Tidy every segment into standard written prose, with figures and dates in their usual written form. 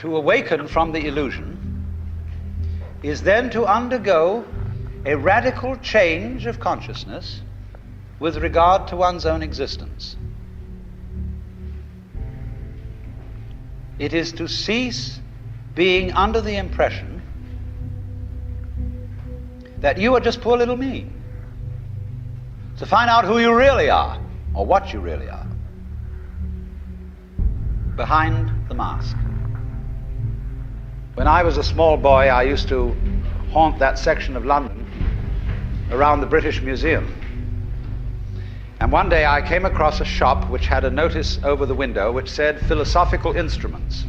to awaken from the illusion is then to undergo a radical change of consciousness with regard to one's own existence. It is to cease being under the impression that you are just poor little me, to find out who you really are, or what you really are, behind the mask. When I was a small boy, I used to haunt that section of London around the British Museum. And one day I came across a shop which had a notice over the window which said philosophical instruments.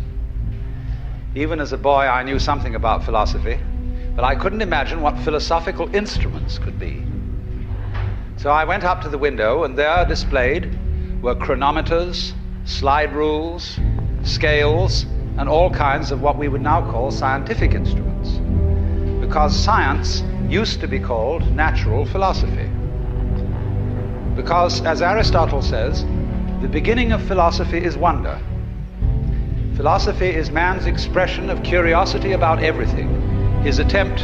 Even as a boy, I knew something about philosophy, but I couldn't imagine what philosophical instruments could be. So I went up to the window, and there displayed were chronometers, slide rules, scales, and all kinds of what we would now call scientific instruments, because science used to be called natural philosophy. Because, as Aristotle says, the beginning of philosophy is wonder. Philosophy is man's expression of curiosity about everything, his attempt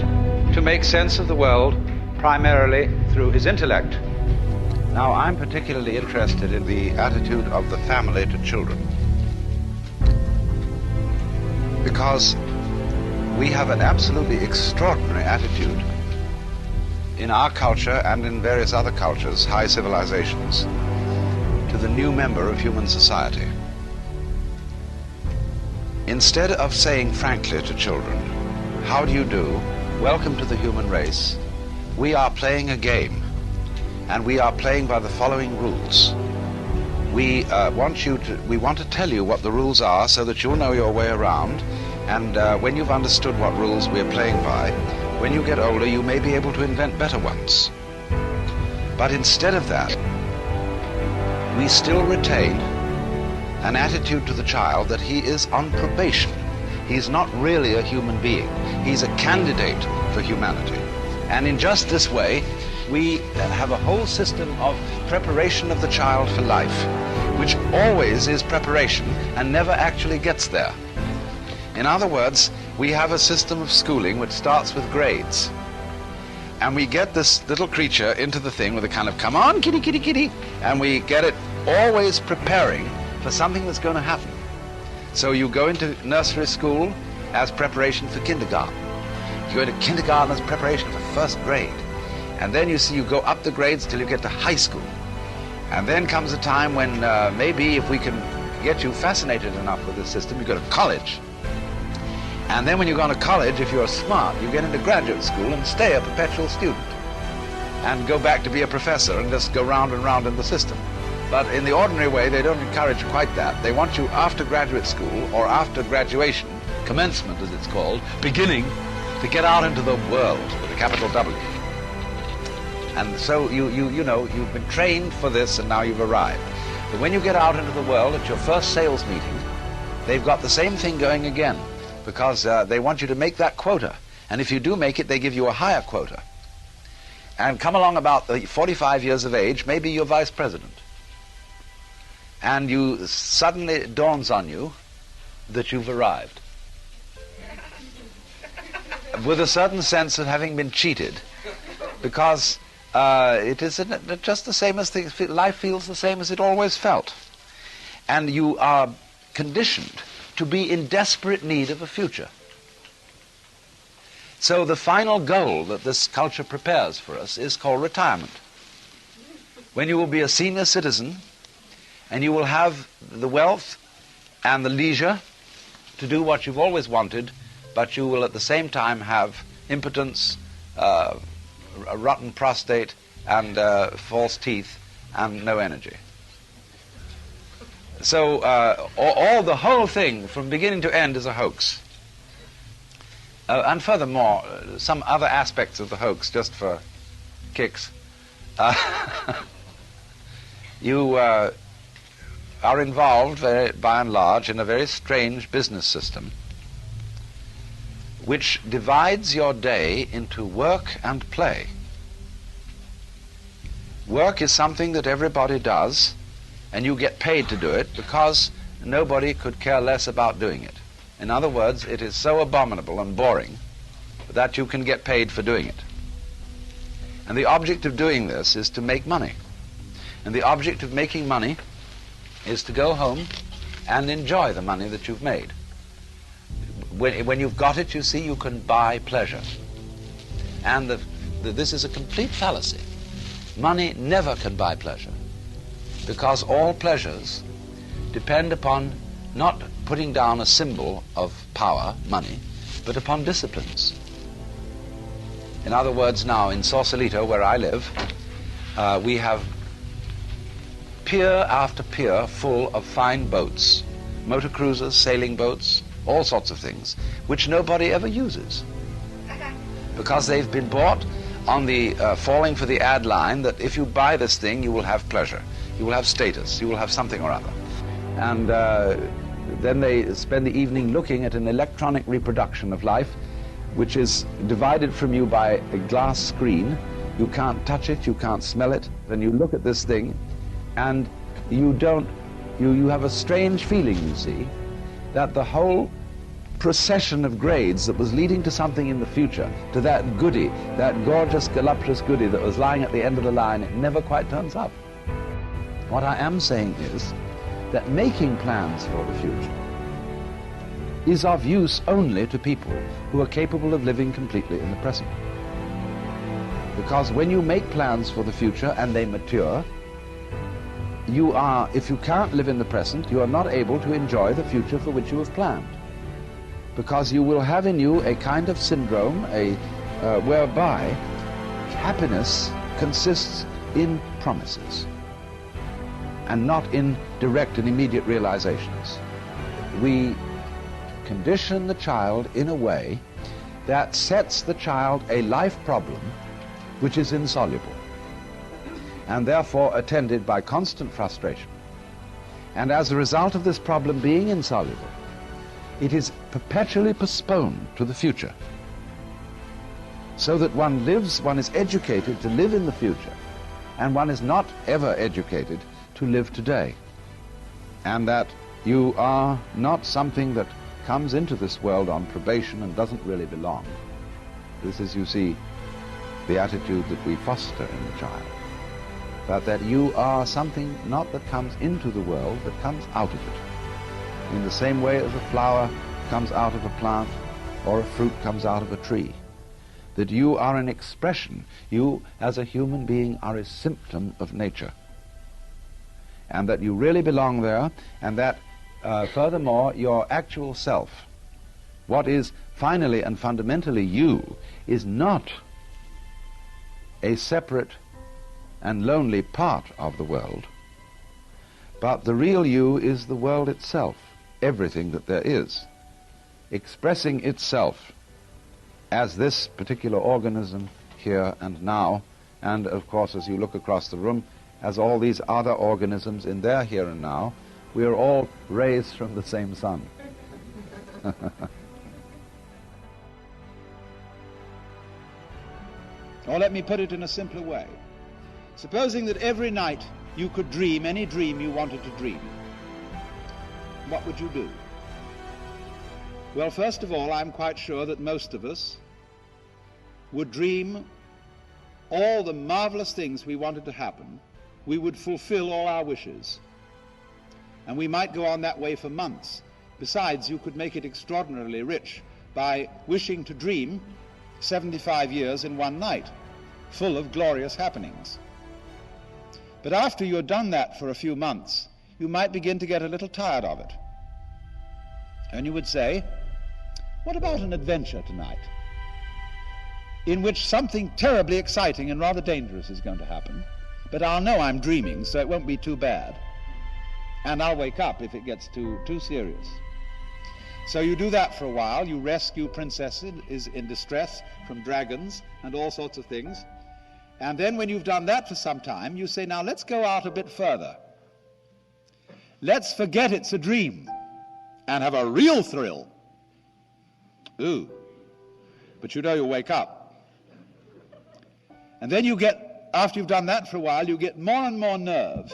to make sense of the world primarily through his intellect. Now, I'm particularly interested in the attitude of the family to children, because we have an absolutely extraordinary attitude in our culture and in various other cultures, high civilizations, to the new member of human society. Instead of saying frankly to children, "How do you do? Welcome to the human race. We are playing a game, and we are playing by the following rules. We want to tell you what the rules are so that you'll know your way around, and when you've understood what rules we're playing by, when you get older, you may be able to invent better ones." But instead of that, we still retain an attitude to the child that he is on probation. He's not really a human being. He's a candidate for humanity. And in just this way, we have a whole system of preparation of the child for life, which always is preparation and never actually gets there. In other words, we have a system of schooling which starts with grades. And we get this little creature into the thing with a kind of, "Come on, kitty, kitty, kitty," and we get it always preparing for something that's going to happen. So you go into nursery school as preparation for kindergarten. You go into kindergarten as preparation for first grade. And then you go up the grades till you get to high school. And then comes a time when maybe if we can get you fascinated enough with this system, you go to college. And then when you go to college, if you're smart, you get into graduate school and stay a perpetual student and go back to be a professor and just go round and round in the system. But in the ordinary way, they don't encourage quite that. They want you after graduate school or after graduation, commencement as it's called, beginning, to get out into the world with a capital W. And so you know, you've been trained for this and now you've arrived. But when you get out into the world at your first sales meeting, they've got the same thing going again, because they want you to make that quota. And if you do make it, they give you a higher quota. And come along about 45 years of age, maybe you're vice president. And suddenly it dawns on you that you've arrived. With a certain sense of having been cheated, because it is just the same as life feels the same as it always felt. And you are conditioned to be in desperate need of a future. So the final goal that this culture prepares for us is called retirement, when you will be a senior citizen and you will have the wealth and the leisure to do what you've always wanted, but you will at the same time have impotence, a rotten prostate, and false teeth, and no energy. So the whole thing from beginning to end is a hoax. And furthermore, some other aspects of the hoax, just for kicks. You are involved, by and large, in a very strange business system which divides your day into work and play. Work is something that everybody does, and you get paid to do it because nobody could care less about doing it. In other words, it is so abominable and boring that you can get paid for doing it. And the object of doing this is to make money. And the object of making money is to go home and enjoy the money that you've made. When you've got it, you see, you can buy pleasure. And this is a complete fallacy. Money never can buy pleasure, because all pleasures depend upon not putting down a symbol of power, money, but upon disciplines. In other words, now in Sausalito, where I live, we have pier after pier full of fine boats, motor cruisers, sailing boats, all sorts of things, which nobody ever uses, because they've been bought on the falling for the ad line that if you buy this thing, you will have pleasure, you will have status, you will have something or other. And then they spend the evening looking at an electronic reproduction of life, which is divided from you by a glass screen. You can't touch it, you can't smell it. Then you look at this thing, and you have a strange feeling, you see, that the whole procession of grades that was leading to something in the future, to that goody, that gorgeous, voluptuous goody that was lying at the end of the line, it never quite turns up. What I am saying is that making plans for the future is of use only to people who are capable of living completely in the present. Because when you make plans for the future and they mature, if you can't live in the present, you are not able to enjoy the future for which you have planned. Because you will have in you a kind of syndrome, whereby happiness consists in promises and not in direct and immediate realizations. We condition the child in a way that sets the child a life problem which is insoluble, and therefore attended by constant frustration. And as a result of this problem being insoluble, it is perpetually postponed to the future, so that one is educated to live in the future, and one is not ever educated to live today. And that you are not something that comes into this world on probation and doesn't really belong. This is, you see, the attitude that we foster in the child. But that you are something not that comes into the world, but comes out of it. In the same way as a flower comes out of a plant, or a fruit comes out of a tree. That you are an expression, you as a human being are a symptom of nature. And that you really belong there, and that furthermore, your actual self, what is finally and fundamentally you, is not a separate and lonely part of the world, but the real you is the world itself, everything that there is, expressing itself as this particular organism here and now, and of course as you look across the room, as all these other organisms in their here and now. We are all raised from the same sun. Or let me put it in a simpler way. Supposing that every night you could dream any dream you wanted to dream, what would you do? Well, first of all, I'm quite sure that most of us would dream all the marvelous things we wanted to happen. We would fulfill all our wishes. And we might go on that way for months. Besides, you could make it extraordinarily rich by wishing to dream 75 years in one night, full of glorious happenings. But after you had done that for a few months, you might begin to get a little tired of it. And you would say, what about an adventure tonight, in which something terribly exciting and rather dangerous is going to happen, but I'll know I'm dreaming, so it won't be too bad. And I'll wake up if it gets too serious. So you do that for a while. You rescue princesses in distress from dragons and all sorts of things. And then when you've done that for some time, you say, now let's go out a bit further. Let's forget it's a dream and have a real thrill. Ooh. But you know you'll wake up. And then after you've done that for a while, you get more and more nerve,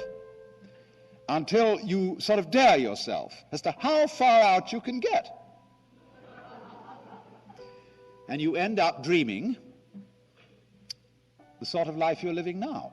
until you sort of dare yourself as to how far out you can get. and you end up dreaming the sort of life you're living now.